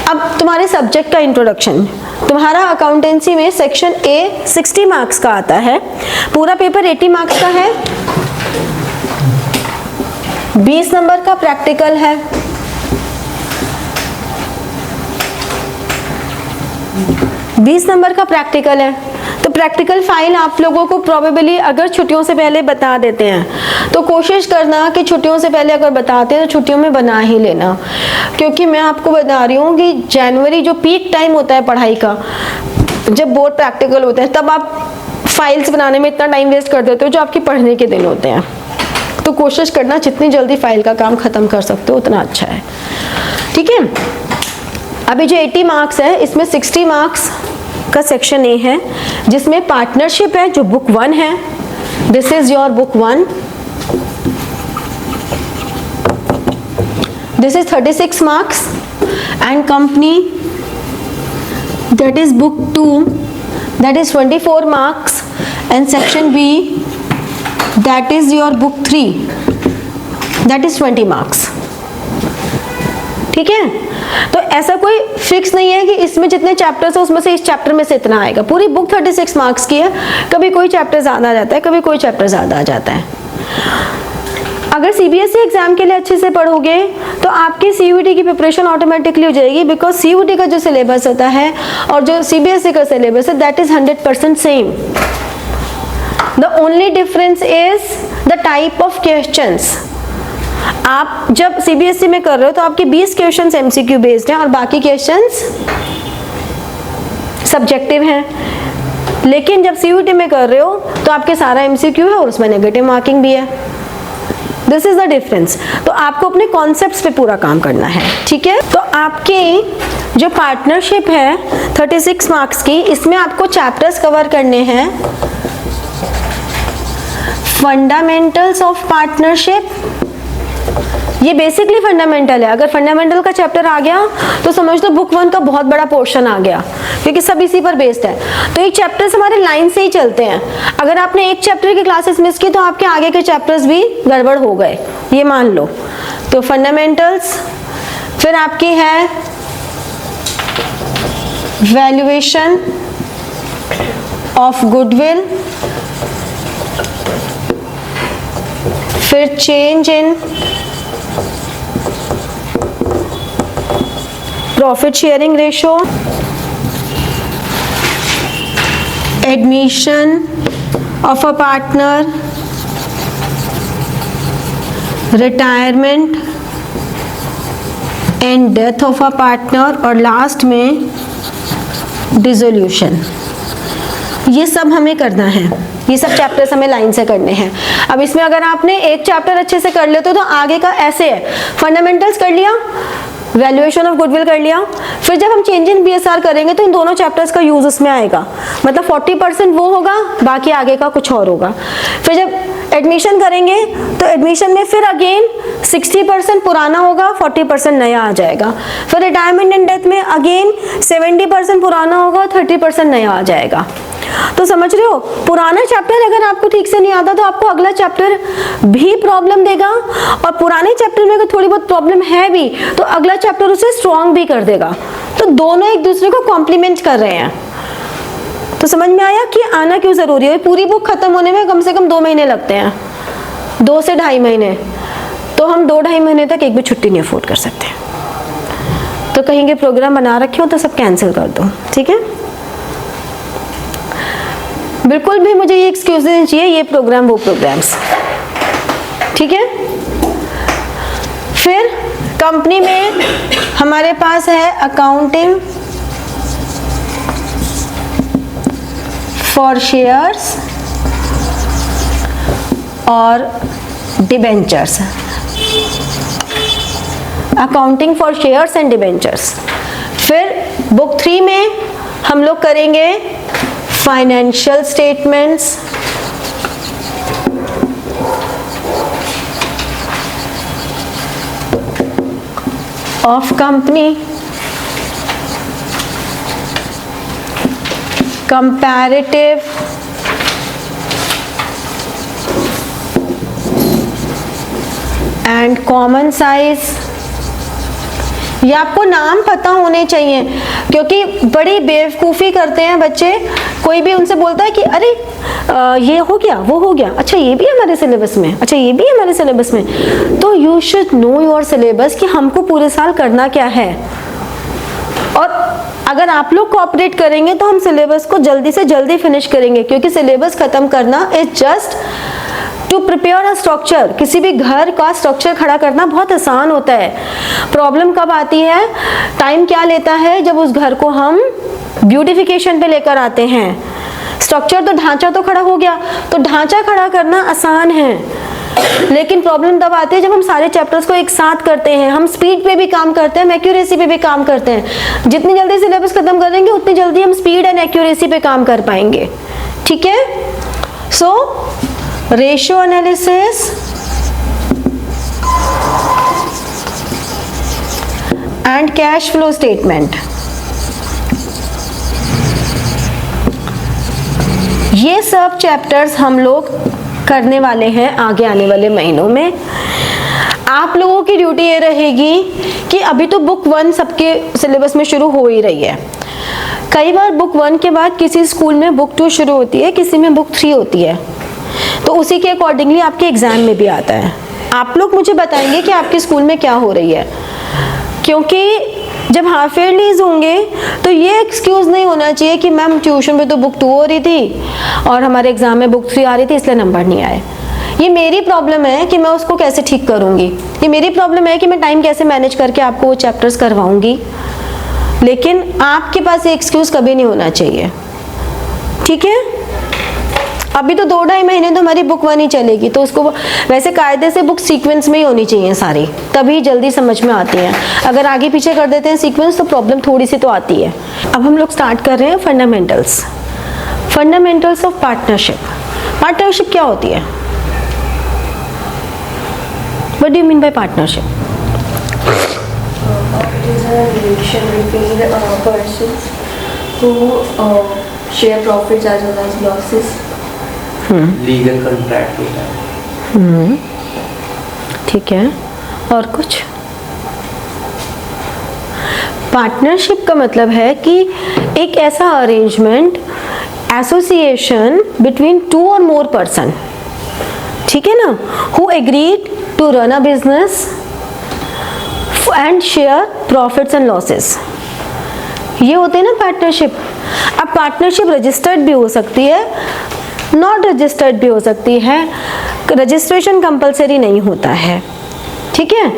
अब तुम्हारे सब्जेक्ट का इंट्रोडक्शन, तुम्हारा अकाउंटेंसी में सेक्शन ए 60 मार्क्स का आता है, पूरा पेपर 80 मार्क्स का है, 20 नंबर का प्रैक्टिकल है, 20 नंबर का प्रैक्टिकल है। तो प्रैक्टिकल फाइल आप लोगों को प्रोबेबली अगर छुट्टियों से पहले बता देते हैं तो कोशिश करना कि छुट्टियों से पहले अगर बताते हैं तो छुट्टियों में बना ही लेना, क्योंकि मैं आपको बता रही हूँ कि जनवरी जो पीक टाइम होता है पढ़ाई का, जब बोर्ड प्रैक्टिकल होते हैं, तब आप फाइल्स बनाने में इतना टाइम वेस्ट कर देते हो जो आपके पढ़ने के दिन होते हैं। तो कोशिश करना जितनी जल्दी फाइल का काम खत्म कर सकते हो उतना अच्छा है, ठीक है। अभी जो 80 मार्क्स है इसमें 60 मार्क्स का सेक्शन ए है जिसमें पार्टनरशिप है जो बुक 1 है, this is your book 1, this is 36 marks, and company that is book 2, that is 24 marks, and section B that is your book 3, that is 20 marks, ठीक है। तो ऐसा कोई फिक्स नहीं है कि इसमें जितने चैप्टर्स है उसमें से इस चैप्टर में से इतना आएगा। पूरी बुक 36 मार्क्स की है, कभी कोई चैप्टर ज्यादा आ जाता है, कभी कोई चैप्टर ज्यादा आ जाता है। अगर सीबीएसई एग्जाम के लिए अच्छे से पढ़ोगे तो आपकी सीयूईटी की प्रिपरेशन ऑटोमेटिकली हो जाएगी, बिकॉज सीयूईटी का जो सिलेबस होता है और जो सीबीएसई का सिलेबस है that is 100% same. The only difference is the type of questions. आप जब सीबीएसई में कर रहे हो तो आपके 20 क्वेश्चंस एमसीक्यू बेस्ड हैं और बाकी क्वेश्चंस सब्जेक्टिव हैं, लेकिन जब सीयूईटी में कर रहे हो तो आपके सारा एमसीक्यू है और उसमें नेगेटिव मार्किंग भी है। This is the difference. तो आपको अपने कॉन्सेप्ट्स पे पूरा काम करना है, ठीक है। तो आपकी जो पार्टनरशिप है 36 मार्क्स की, इसमें आपको चैप्टर्स कवर करने हैं, फंडामेंटल्स ऑफ पार्टनरशिप, ये बेसिकली फंडामेंटल है। अगर फंडामेंटल का चैप्टर आ गया तो समझ लो बुक 1 का बहुत बड़ा पोर्शन आ गया, क्योंकि सब इसी पर बेस्ड है। तो एक चैप्टर्स हमारे लाइन से ही चलते हैं। अगर आपने एक चैप्टर की क्लासेस मिस की तो आपके आगे के चैप्टर्स भी गड़बड़ हो गए, ये मान लो। तो फंडामेंटल्स, फिर आपकी है वैल्यूएशन ऑफ गुडविल, फिर change in profit sharing ratio, admission of a partner, retirement and death of a partner, और लास्ट में डिसोल्यूशन। ये सब हमें करना है, ये सब चैप्टर्स हमें लाइन से करने हैं। अब इसमें अगर आपने एक चैप्टर अच्छे से कर लेते हो तो आगे का ऐसे है, फंडामेंटल्स कर लिया, वैल्यूएशन ऑफ गुडविल कर लिया, फिर जब हम चेंज इन बीएसआर करेंगे तो इन दोनों चैप्टर्स का यूज उसमें आएगा, मतलब 40% वो होगा, बाकी आगे का कुछ और होगा। फिर जब एडमिशन करेंगे तो एडमिशन में फिर अगेन 60% पुराना होगा, 40% नया आ जाएगा। फिर रिटायरमेंट एंड डेथ में अगेन 70% पुराना होगा, 30% नया आ जाएगा। तो समझ रहे हो, पुराना चैप्टर अगर आपको ठीक से नहीं आता तो आपको अगला चैप्टर भी प्रॉब्लम देगा, और पुराने चैप्टर में अगर थोड़ी बहुत प्रॉब्लम है भी तो अगला चैप्टर उसे स्ट्रॉन्ग भी कर देगा। तो दोनों एक दूसरे को कॉम्प्लीमेंट कर रहे हैं। तो समझ में आया कि आना क्यों जरूरी है। पूरी बुक खत्म होने में कम से कम 2 महीने लगते हैं, 2 से 2.5 महीने। तो हम 2-2.5 महीने तक एक भी छुट्टी नहीं अफोर्ड कर सकते। तो कहेंगे प्रोग्राम बना रखे हो तो सब कैंसिल कर दो, ठीक है। बिल्कुल भी मुझे ये एक्सक्यूज नहीं चाहिए, ये प्रोग्राम वो प्रोग्राम्स, ठीक है। फिर कंपनी में हमारे पास है अकाउंटिंग फॉर शेयर्स और debentures, accounting for shares and debentures. फिर बुक 3 में हम लोग करेंगे financial statements, of company, comparative and common size, ये आपको नाम पता होने चाहिए, क्योंकि बड़ी बेवकूफ़ी करते हैं बच्चे। कोई भी उनसे बोलता है कि अरे ये हो गया, वो हो गया, अच्छा ये भी है हमारे सिलेबस में, अच्छा ये भी है हमारे सिलेबस में। तो you should know your syllabus कि हमको पूरे साल करना क्या है। और अगर आप लोग कोऑपरेट करेंगे तो हम सिलेबस को जल्दी से जल्दी फिनिश करेंगे, क्योंकि सिलेबस खत्म करना is just to prepare a structure. किसी भी घर का स्ट्रक्चर खड़ा करना बहुत आसान होता है। प्रॉब्लम कब आती है, टाइम क्या लेता है, जब उस घर को हम ब्यूटिफिकेशन पे लेकर आते हैं। स्ट्रक्चर तो ढांचा तो खड़ा हो गया, तो ढांचा खड़ा करना आसान है, लेकिन प्रॉब्लम तब आती है जब हम सारे चैप्टर्स को एक साथ करते हैं। हम स्पीड पे भी काम करते हैं, एक्यूरेसी पे भी काम करते हैं। जितनी जल्दी सिलेबस खत्म करेंगे उतनी जल्दी हम स्पीड एंड एक्यूरेसी पे काम कर पाएंगे। ठीक है, so ratio analysis and cash flow statement, ये सब चैप्टर्स हम लोग करने वाले हैं आगे आने वाले महीनों में। आप लोगों की ड्यूटी ये रहेगी कि अभी तो बुक 1 सबके सिलेबस में शुरू हो ही रही है। कई बार बुक 1 के बाद किसी स्कूल में बुक 2 शुरू होती है, किसी में बुक 3 होती है, तो उसी के अकॉर्डिंगली आपके एग्जाम में भी आता है। आप लोग मुझे बताएंगे कि आपके स्कूल में क्या हो रही है, क्योंकि जब हाफ ईयरलीज होंगे तो ये एक्सक्यूज नहीं होना चाहिए कि मैम ट्यूशन पे तो बुक 2 हो रही थी और हमारे एग्जाम में बुक 3 आ रही थी इसलिए नंबर नहीं आए। ये मेरी प्रॉब्लम है कि मैं उसको कैसे ठीक करूँगी, ये मेरी प्रॉब्लम है कि मैं टाइम कैसे मैनेज करके आपको वो चैप्टर्स करवाऊँगी, लेकिन आपके पास ये एक्सक्यूज कभी नहीं होना चाहिए। ठीक है, अभी तो 2-2.5 महीने तो हमारी बुक 1 ही चलेगी, तो उसको वैसे कायदे से बुक सीक्वेंस में ही होनी चाहिए सारी, तभी जल्दी समझ में आती हैं। अगर आगे पीछे कर देते हैं सीक्वेंस तो प्रॉब्लम थोड़ी सी तो आती है। अब हम लोग स्टार्ट कर रहे हैं fundamentals. Fundamentals of partnership. Partnership क्या होती है? What do you mean by partnership? It is a relation between persons who share profits as well as losses. Legal contract होता है। ठीक है, और कुछ? पार्टनरशिप का मतलब है कि एक ऐसा अरेंजमेंट, एसोसिएशन बिटवीन 2 और मोर पर्सन, ठीक है ना, who agreed to run a business and share profits and losses, ये होते हैं ना पार्टनरशिप। अब पार्टनरशिप रजिस्टर्ड भी हो सकती है, नॉट रजिस्टर्ड भी हो सकती है, रजिस्ट्रेशन कंपलसरी नहीं होता है। ठीक है,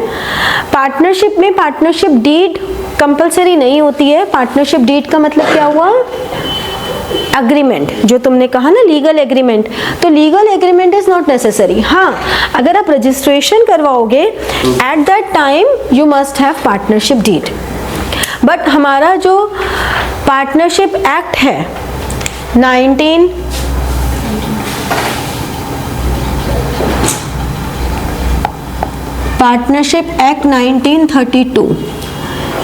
पार्टनरशिप में पार्टनरशिप डीड कंपलसरी नहीं होती है। पार्टनरशिप डीड का मतलब क्या हुआ? अग्रीमेंट, जो तुमने कहा ना लीगल एग्रीमेंट, तो legal agreement is not necessary. हाँ, अगर आप रजिस्ट्रेशन करवाओगे at that time you must have partnership deed. But हमारा जो पार्टनरशिप एक्ट है 1932,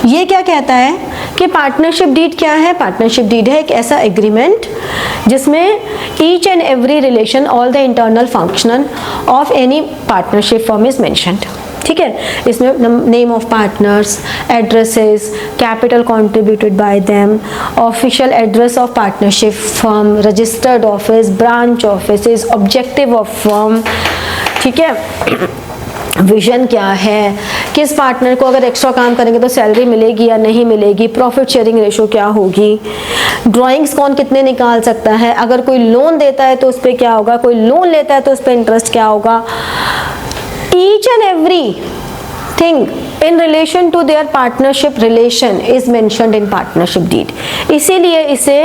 ये क्या कहता है कि पार्टनरशिप डीड क्या है? पार्टनरशिप डीड है एक ऐसा एग्रीमेंट जिसमें each and every relation, all the internal function of any partnership firm is mentioned. ठीक है, इसमें name of partners, addresses, capital contributed bye them, official address of partnership firm, registered office, branch offices, objective of firm. ठीक है, vision क्या है, किस partner को अगर एक्स्ट्रा काम करेंगे तो सैलरी मिलेगी या नहीं मिलेगी, प्रॉफिट शेयरिंग रेशो क्या होगी, ड्राइंग्स कौन कितने निकाल सकता है, अगर कोई लोन देता है तो उस पर क्या होगा, कोई लोन लेता है तो उस पर इंटरेस्ट क्या होगा। Each and every thing in relation to their partnership relation is mentioned in partnership deed। इसीलिए इसे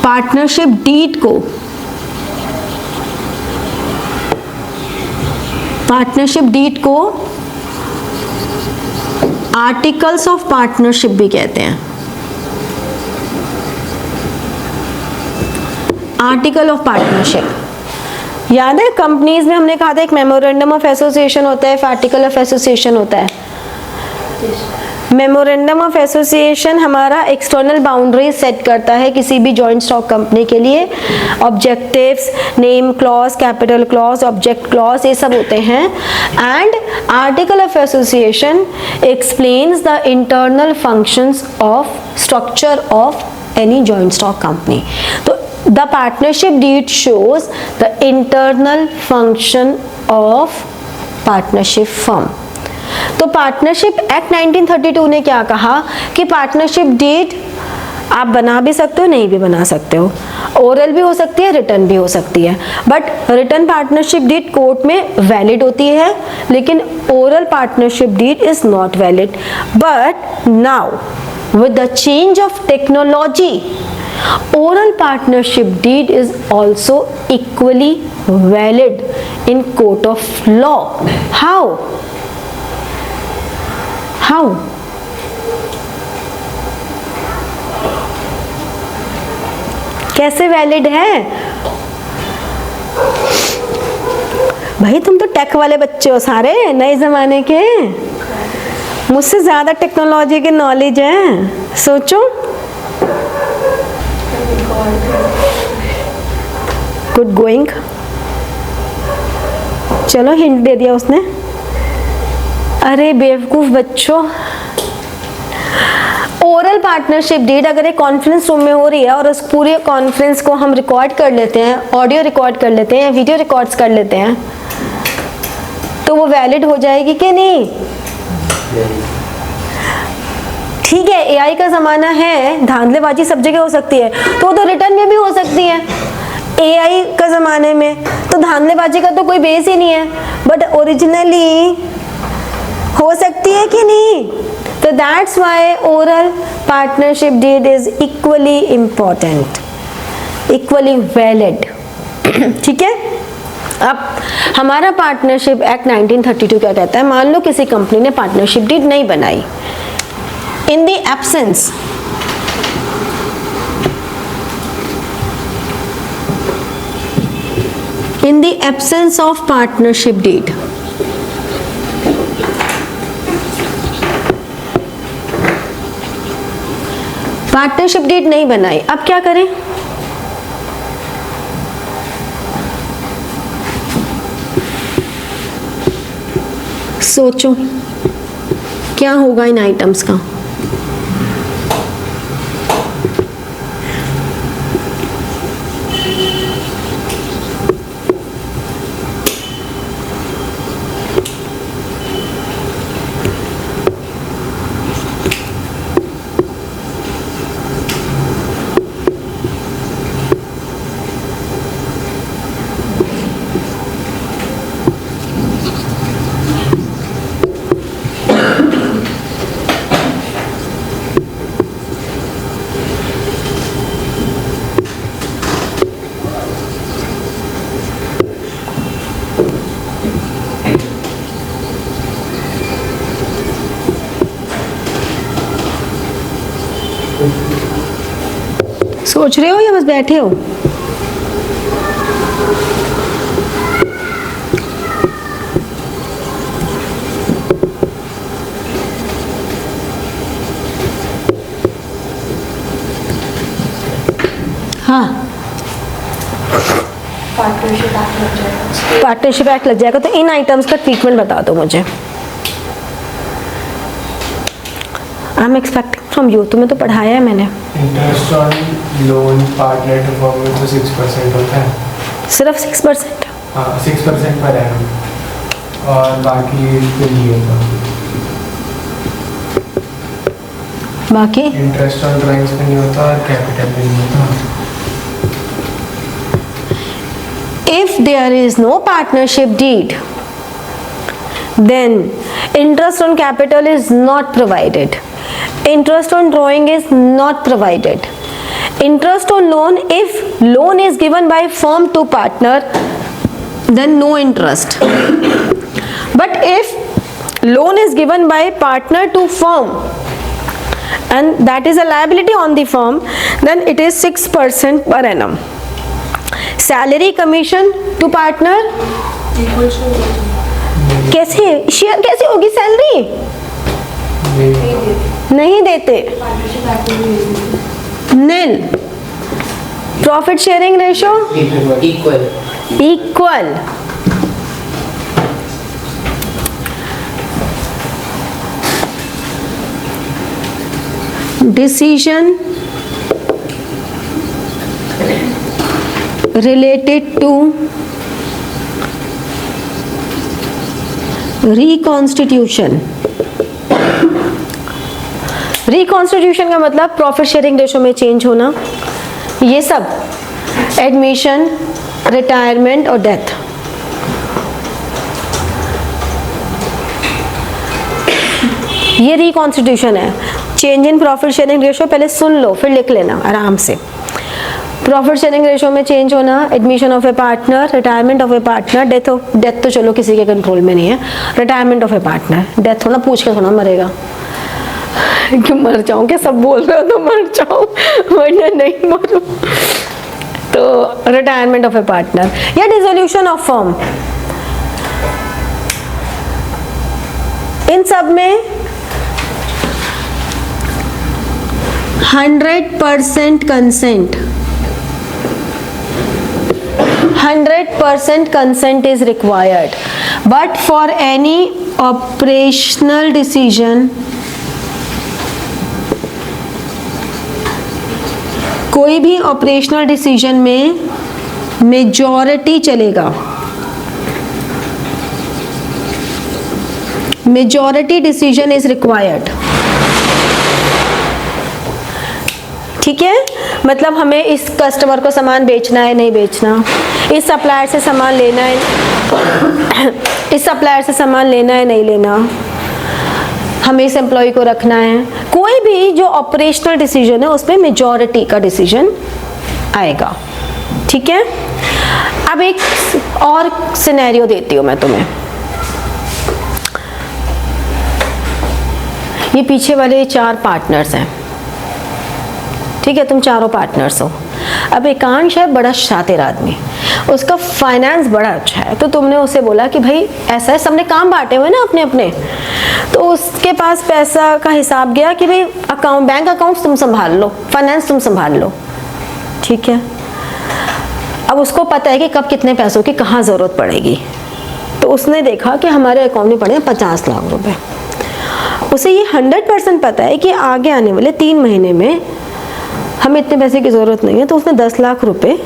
पार्टनरशिप डीड को आर्टिकल्स ऑफ पार्टनरशिप भी कहते हैं। आर्टिकल ऑफ पार्टनरशिप याद है, कंपनीज में हमने कहा था एक मेमोरेंडम ऑफ एसोसिएशन होता है, एक आर्टिकल ऑफ एसोसिएशन होता है। मेमोरेंडम ऑफ एसोसिएशन हमारा एक्सटर्नल बाउंड्रीज सेट करता है किसी भी जॉइंट स्टॉक कंपनी के लिए। Objectives, name clause, capital clause, object clause, ये सब होते हैं। And article of association explains the internal functions of structure of any joint stock company. So the partnership deed shows the internal function of partnership firm. तो partnership act 1932 ने क्या कहा कि partnership deed आप बना भी सकते हो, नहीं भी बना सकते हो, ओरल भी हो सकती है, रिटर्न भी हो सकती है, but written partnership deed court में वैलिड होती है, लेकिन oral partnership deed is not valid. But now with the change of technology, oral partnership deed is also equally valid in court of law. How? कैसे valid है? भाई तुम तो take वाले बच्चे हो सारे, नए जमाने के, मुझसे ज्यादा टेक्नोलॉजी की नॉलेज है, सोचो। Good going. चलो हिंट दे दिया उसने। अरे बेवकूफ बच्चों, ओरल पार्टनरशिप डीड अगर एक कॉन्फ्रेंस रूम में हो रही है और उस पूरे कॉन्फ्रेंस को हम रिकॉर्ड कर लेते हैं, ऑडियो रिकॉर्ड कर लेते हैं या वीडियो रिकॉर्ड्स कर लेते हैं, तो वो वैलिड हो जाएगी कि नहीं? ठीक है, एआई का जमाना है, धांधलेबाजी सब जगह हो सकती है, तो रिटर्न में भी हो सकती है। एआई का जमाने में तो धांधलेबाजी का तो कोई बेस ही नहीं है, बट ओरिजिनली हो सकती है कि नहीं? तो that's why oral partnership deed is equally important, equally valid. ठीक है, अब हमारा पार्टनरशिप एक्ट 1932 क्या कहता है? मान लो किसी कंपनी ने पार्टनरशिप डीड नहीं बनाई, in the absence of partnership deed, partnership deed नहीं बनाई, अब क्या करें? सोचो क्या होगा इन आइटम्स का। सोच रहे हो या बस बैठे हो? हाँ, पार्टनरशिप एक्ट लग जाएगा। तो इन आइटम्स का ट्रीटमेंट बता दो मुझे। I am expecting from you, तुम्हें तो पढ़ाया है मैंने। Interest on loan partner to firm में तो 6% होता है। सिर्फ 6%? हाँ, 6% पर एनम, और बाकी फिर नहीं होता। बाकी इंटरेस्ट ऑन ड्राइंग्स पे नहीं होता और कैपिटल पे नहीं होता। If there is no partnership deed, then interest on capital is not provided. Interest on drawing is not provided. Interest on loan, if loan is given by firm to partner, then no interest. But if loan is given by partner to firm, and that is a liability on the firm, then it is 6% per annum. Salary commission to partner कैसे share कैसे होगी salary? नहीं देते, nil. Profit sharing ratio equal. Equal. Decision related to reconstitution। Reconstitution का मतलब profit sharing ratio में change होना, ये सब एडमिशन, रिटायरमेंट और डेथ। ये रिकॉन्स्टिट्यूशन है। Change in profit sharing ratio पहले सुन लो फिर लिख लेना आराम से। प्रॉफिट शेयरिंग रेशो में चेंज होना, admission of a partner, retirement of a partner, death तो चलो किसी के कंट्रोल में नहीं है। Retirement of a partner, death थोड़ा पूछ के थोड़ा मरेगा कि मर जाऊं क्या, सब बोल रहे हो तो मर जाऊं वरना नहीं मरूं। तो रिटायरमेंट ऑफ ए पार्टनर या डिसोल्यूशन ऑफ फर्म, इन सब में 100% consent, 100% consent is required, but for any operational decision, कोई भी ऑपरेशनल डिसीजन में मेजॉरिटी चलेगा। Majority decision is required. ठीक है, मतलब हमें इस कस्टमर को सामान बेचना है नहीं बेचना, इस सप्लायर से सामान लेना है इस सप्लायर से सामान लेना है नहीं लेना, हमें इस एम्प्लॉय को रखना है, कोई भी जो ऑपरेशनल डिसीजन है उसमें मेजॉरिटी का डिसीजन आएगा। ठीक है, अब एक और सिनेरियो देती हूँ मैं तुम्हें। ये पीछे वाले 4 पार्टनर्स हैं, ठीक है, तुम चारों पार्टनर्स हो। अब एकांश है बड़ा शातिर आदमी, उसका फाइनेंस बड़ा अच्छा है, तो तुमने उसे बोला कि भाई ऐसा है, सबने काम बांटे हुए ना अपने अपने, तो उसके पास पैसा का हिसाब गया कि भाई अकाउंट, बैंक अकाउंट्स तुम संभाल लो, फाइनेंस तुम संभाल लो। ठीक है, अब उसको पता है कि कब कितने पैसों की कहाँ ज़रूरत पड़ेगी, तो उसने देखा कि हमारे अकाउंट में पड़े 50 लाख रुपए। उसे ये 100% पता है कि आगे आने वाले 3 महीने में हमें इतने पैसे की ज़रूरत नहीं है, तो उसने 10 लाख रुपए,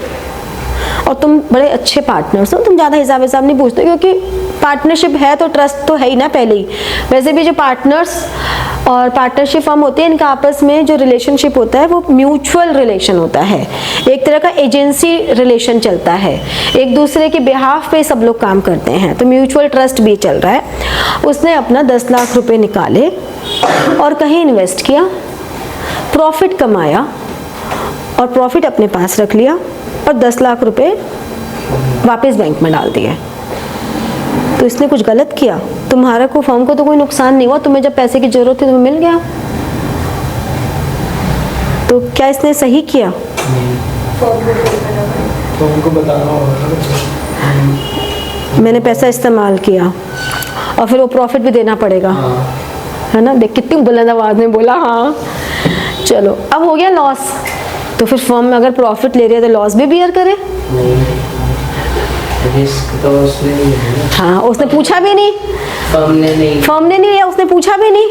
और तुम बड़े अच्छे पार्टनर्स हो, तुम ज़्यादा हिसाब नहीं पूछते, क्योंकि पार्टनरशिप है तो ट्रस्ट तो है ही ना पहले ही। वैसे भी जो पार्टनर्स और पार्टनरशिप फर्म होते हैं, इनका आपस में जो रिलेशनशिप होता है वो म्यूचुअल रिलेशन होता है, एक तरह का एजेंसी रिलेशन चलता है, एक दूसरे के बिहाफ पे सब लोग काम करते हैं, तो म्यूचुअल ट्रस्ट भी चल रहा है। उसने अपना 10 लाख रुपए निकाले और कहीं इन्वेस्ट किया, प्रॉफिट कमाया और प्रॉफिट अपने पास रख लिया और 10 लाख रुपए वापस बैंक में डाल दिए। तो इसने कुछ गलत किया? तुम्हारा को फर्म को तो कोई नुकसान नहीं हुआ, तुम्हें जब पैसे की जरूरत थी तुम्हें मिल गया, तो क्या इसने सही किया? तो उनको बताना होगा, मैंने पैसा इस्तेमाल किया और फिर वो प्रॉफिट भी देना पड़ेगा, है ना? देख कितनी बुलंद आवाज में बोला हाँ। चलो अब हो गया लॉस, तो फिर फर्म में अगर प्रॉफिट ले रही है तो लॉस भी बियर करे? रिस्क तो उसने नहीं लिया। हाँ, उसने पूछा भी नहीं, फर्म ने नहीं लिया, उसने पूछा भी नहीं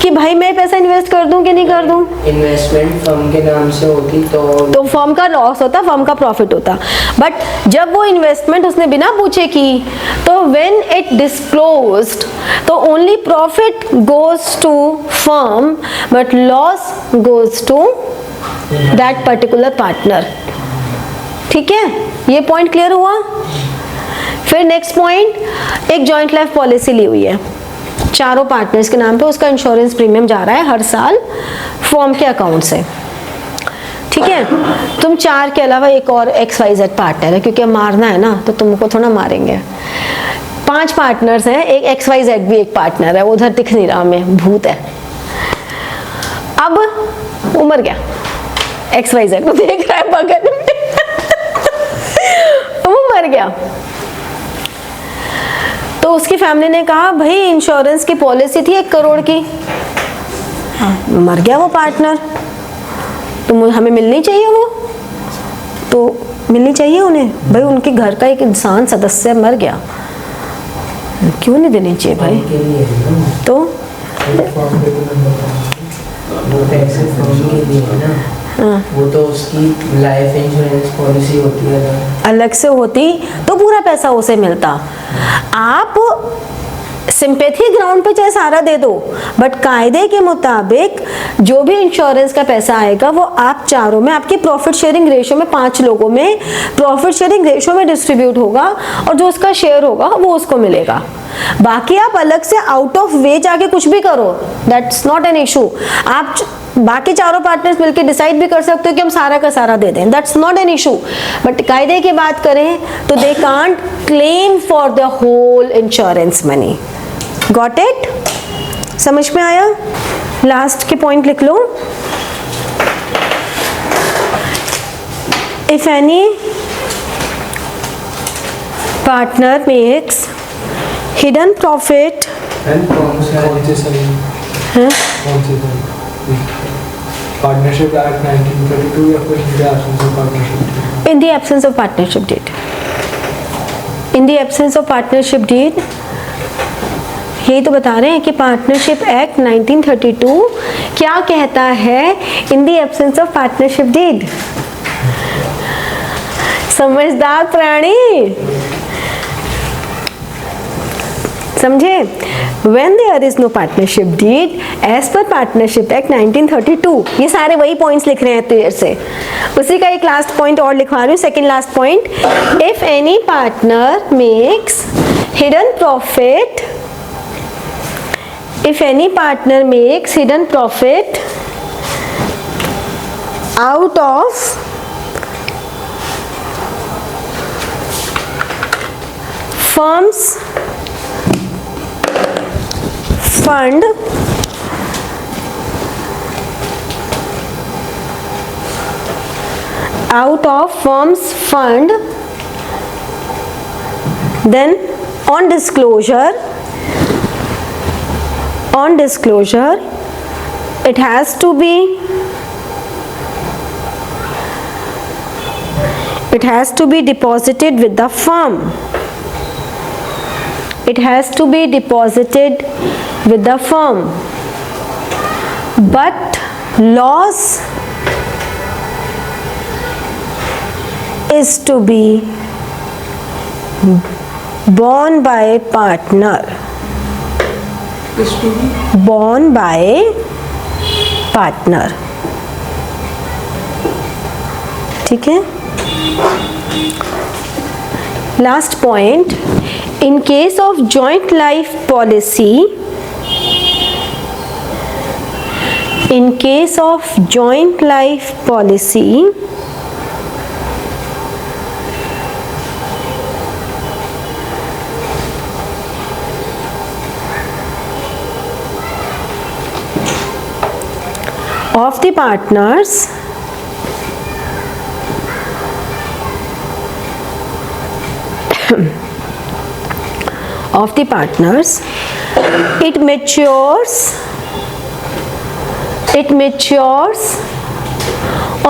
कि भाई मैं पैसा इन्वेस्ट कर दूं कि नहीं कर दूं। इन्वेस्टमेंट फर्म के नाम से होती तो फर्म का लॉस होता, फर्म का प्रॉफिट होता। बट जब वो इन्वेस्टमेंट उसने बिना पूछे की, तो व्हेन इट डिस्क्लोज्ड, तो only profit goes to firm but loss goes to that particular partner. ठीक है, ये पॉइंट क्लियर हुआ? फिर नेक्स्ट पॉइंट, एक जॉइंट लाइफ पॉलिसी ली हुई है चारों पार्टनर्स के नाम पे, उसका इंश्योरेंस प्रीमियम जा रहा है हर साल फर्म के अकाउंट से। ठीक है, तुम 4 के अलावा एक और XYZ पार्टनर है, क्योंकि मारना है ना तो तुमको थोड़ा मारेंगे। 5 पार्टनर्स हैं, एक XYZ भी एक पार्टनर है, उधर दिख नहीं रहा, हमें भूत है। अब वो मर गया, XYZ को देख रहा है बगल में वो मर गया, तो उसकी फैमिली ने कहा भाई इंश्योरेंस की पॉलिसी थी 1 करोड़ की, मर गया वो पार्टनर, तो हमें मिलनी चाहिए वो, तो मिलनी चाहिए उन्हें भाई, उनके घर का एक इंसान सदस्य मर गया, क्यों नहीं देनी चाहिए भाई? के लिए है ना, तो वो पैसे फर्म के लिए है ना, हाँ, वो तो उसकी लाइफ इंश्योरेंस पॉलिसी होती है ना। अलग से होती तो पूरा पैसा उसे मिलता। आप सिंपैथी ग्राउंड पे चाहे सारा दे दो, बट कायदे के मुताबिक जो भी इंश्योरेंस का पैसा आएगा वो आप चारों में, आपकी प्रॉफिट शेयरिंग रेशियो में, 5 लोगों में प्रॉफिट शेयरिंग रेशियो में डिस्ट्रीब्यूट होगा, और जो उसका शेयर होगा वो उसको मिलेगा। बाकी आप अलग से आउट ऑफ वे जाके कुछ भी करो, दैट्स नॉट एन इशू। आप बाकी चारों पार्टनर्स मिलकर डिसाइड भी कर सकते हो कि हम सारा का सारा दे दें, that's not an issue. But कायदे की बात करें तो they can't claim for the whole insurance money. Got it? समझ में आया? लास्ट के पॉइंट लिख लो। If any partner makes hidden profit, कौन से सही हैं? कौन से सही पार्टनरशिप एक्ट 1932 या फिर India absence of partnership? In the absence of partnership deed. In the absence of partnership deed, ये तो बता रहे हैं कि पार्टनरशिप एक्ट 1932 क्या कहता है in the absence of partnership deed. समझदार प्राणी, समझे? When there is no partnership deed as per partnership act 1932, ये सारे वही पॉइंट्स लिख रहे हैं देर से। उसी का एक लास्ट पॉइंट और लिखवा रही हूँ, second last point. If any partner makes hidden profit, if any partner makes hidden profit out of firm's fund, out of firm's fund, then on disclosure, it has to be deposited with the firm. It has to be deposited with the firm. But loss is to be borne by partner. Borne by partner. ठीक है? Last point. In case of joint life policy, in case of joint life policy, of the partners, it matures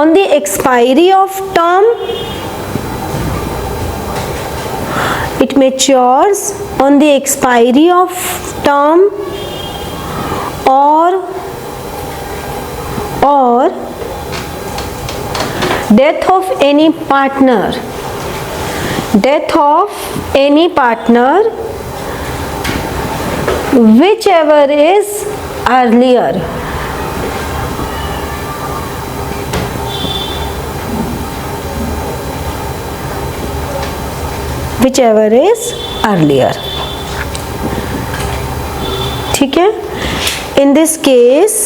on the expiry of term. It matures on the expiry of term or death of any partner. Death of any partner, whichever is earlier. Whichever is earlier. ठीक है? In this case,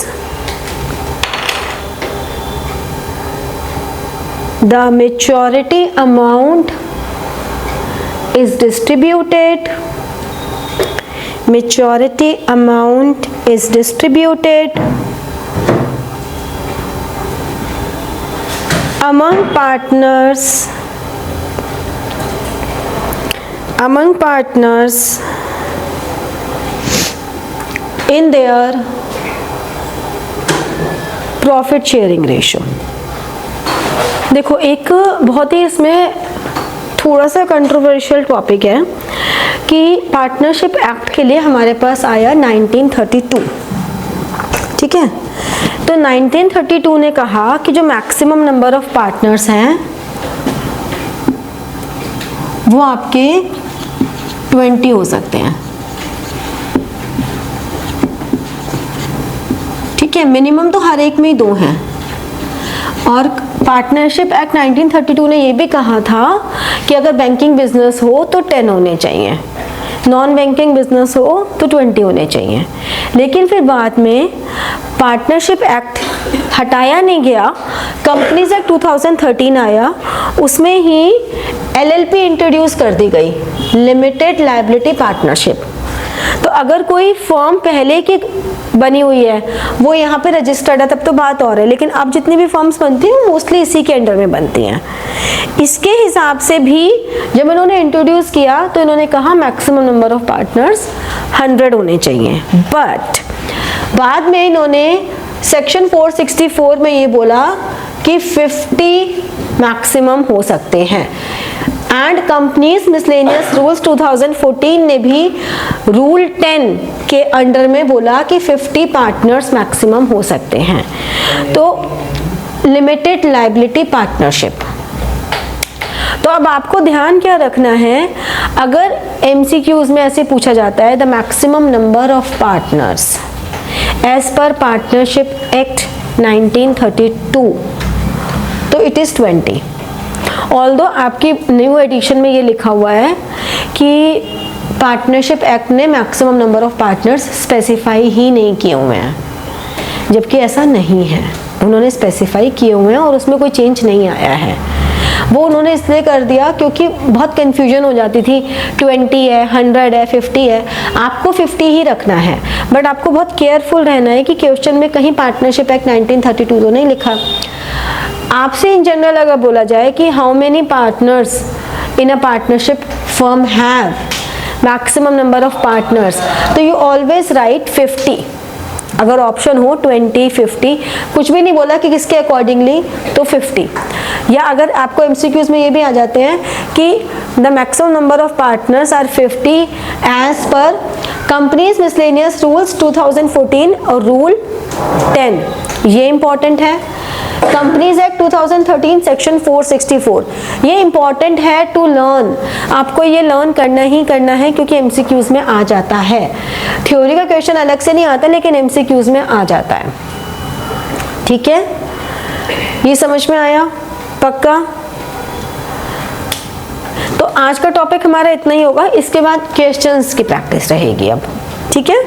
the maturity amount is distributed. Maturity amount is distributed among partners in their profit sharing ratio. देखो एक बहुत ही इसमें थोड़ा सा controversial topic है कि पार्टनरशिप एक्ट के लिए हमारे पास आया 1932, ठीक है। तो 1932 ने कहा कि जो मैक्सिमम नंबर ऑफ पार्टनर्स हैं वो आपके 20 हो सकते हैं, ठीक है। मिनिमम तो हर एक में ही 2 हैं। और पार्टनरशिप एक्ट 1932 ने ये भी कहा था कि अगर बैंकिंग बिजनेस हो तो 10 होने चाहिए, नॉन बैंकिंग बिजनेस हो तो 20 होने चाहिए। लेकिन फिर बाद में पार्टनरशिप एक्ट हटाया नहीं गया, कंपनीज एक्ट 2013 आया, उसमें ही एलएलपी इंट्रोड्यूस कर दी गई, लिमिटेड लायबिलिटी पार्टनरशिप। तो अगर कोई फर्म पहले की बनी हुई है वो यहाँ पे रजिस्टर्ड है तब तो बात और है, लेकिन अब जितनी भी फर्म्स बनती हैं वो मोस्टली इसी के अंडर में बनती हैं। इसके हिसाब से भी जब इन्होंने इंट्रोड्यूस किया तो इन्होंने कहा मैक्सिमम नंबर ऑफ पार्टनर्स 100 होने चाहिए। बट बाद में इन्होंने सेक्शन 464 में ये बोला कि 50 मैक्सिमम हो सकते हैं। एंड कंपनीज मिसलेनियस रूल्स 2014 ने भी रूल 10 के अंडर में बोला कि 50 पार्टनर्स मैक्सिमम हो सकते हैं। तो लिमिटेड लायबिलिटी पार्टनरशिप। तो अब आपको ध्यान क्या रखना है, अगर MCQs में ऐसे पूछा जाता है the maximum number of partners as per partnership act 1932, तो इट इज 20। ऑल्दो आपकी न्यू एडिशन में ये लिखा हुआ है कि पार्टनरशिप एक्ट ने maximum number of partners specify ही नहीं किए हुए हैं, जबकि ऐसा नहीं है, उन्होंने स्पेसिफाई किए हुए हैं और उसमें कोई चेंज नहीं आया है। वो उन्होंने इसलिए कर दिया क्योंकि बहुत कंफ्यूजन हो जाती थी, 20 है, 100 है, 50 है, आपको 50 ही रखना है। बट आपको बहुत केयरफुल रहना है कि क्वेश्चन में कहीं पार्टनरशिप एक्ट 1932 तो नहीं लिखा। आपसे इन जनरल अगर बोला जाए कि how many partners in a partnership firm have maximum number of partners, तो यू ऑलवेज राइट 50। अगर ऑप्शन हो 20, 50, कुछ भी नहीं बोला कि किसके अकॉर्डिंगली, तो 50। या अगर आपको MCQs में ये भी आ जाते हैं कि the maximum number of partners are 50 as per companies miscellaneous rules 2014 और रूल 10, ये इंपॉर्टेंट है। कंपनीज एक्ट 2013 सेक्शन 464, ये इंपॉर्टेंट है टू लर्न, आपको ये लर्न करना ही करना है क्योंकि MCQs में आ जाता है। थ्योरी का क्वेश्चन अलग से नहीं आता लेकिन MCQs में आ जाता है, ठीक है। ये समझ में आया पक्का? तो आज का टॉपिक हमारा इतना ही होगा, इसके बाद क्वेश्चंस की प्रैक्टिस रहेगी अब, ठीक है।